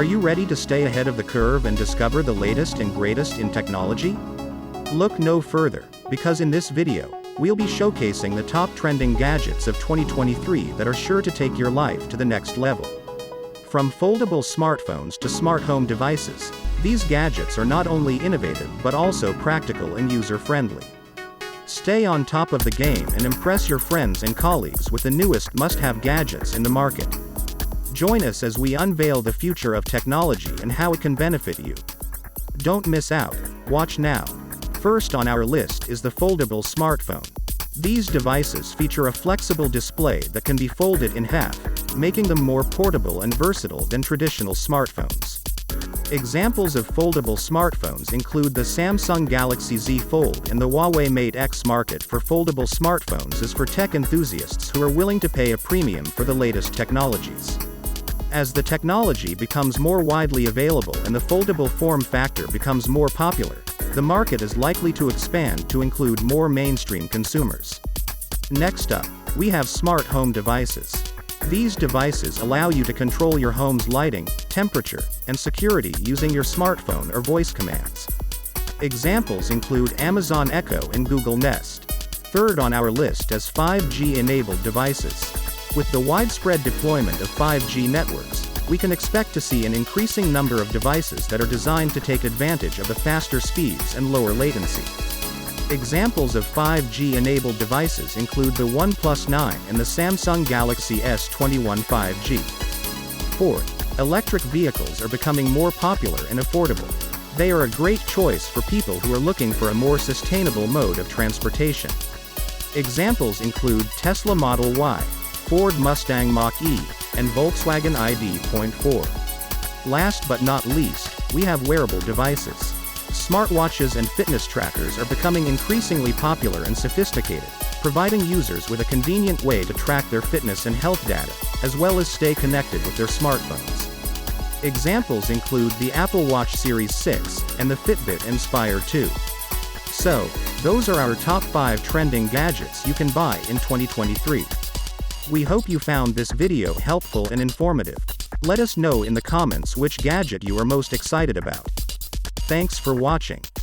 Are you ready to stay ahead of the curve and discover the latest and greatest in technology? Look no further, because in this video, we'll be showcasing the top trending gadgets of 2023 that are sure to take your life to the next level. From foldable smartphones to smart home devices, these gadgets are not only innovative but also practical and user-friendly. Stay on top of the game and impress your friends and colleagues with the newest must-have gadgets in the market. Join us as we unveil the future of technology and how it can benefit you. Don't miss out, watch now. First on our list is the foldable smartphone. These devices feature a flexible display that can be folded in half, making them more portable and versatile than traditional smartphones. Examples of foldable smartphones include the Samsung Galaxy Z Fold, and the Huawei Mate X. Market for foldable smartphones is for tech enthusiasts who are willing to pay a premium for the latest technologies. As the technology becomes more widely available and the foldable form factor becomes more popular, the market is likely to expand to include more mainstream consumers. Next up, we have smart home devices. These devices allow you to control your home's lighting, temperature, and security using your smartphone or voice commands. Examples include Amazon Echo and Google Nest. Third on our list is 5G-enabled devices. With the widespread deployment of 5G networks, we can expect to see an increasing number of devices that are designed to take advantage of the faster speeds and lower latency. Examples of 5G-enabled devices include the OnePlus 9 and the Samsung Galaxy S21 5G. Fourth, electric vehicles are becoming more popular and affordable. They are a great choice for people who are looking for a more sustainable mode of transportation. Examples include Tesla Model Y, Ford Mustang Mach-E, and Volkswagen ID.4. Last but not least, we have wearable devices. Smartwatches and fitness trackers are becoming increasingly popular and sophisticated, providing users with a convenient way to track their fitness and health data, as well as stay connected with their smartphones. Examples include the Apple Watch Series 6 and the Fitbit Inspire 2. So, those are our top 5 trending gadgets you can buy in 2023. We hope you found this video helpful and informative. Let us know in the comments which gadget you are most excited about. Thanks for watching.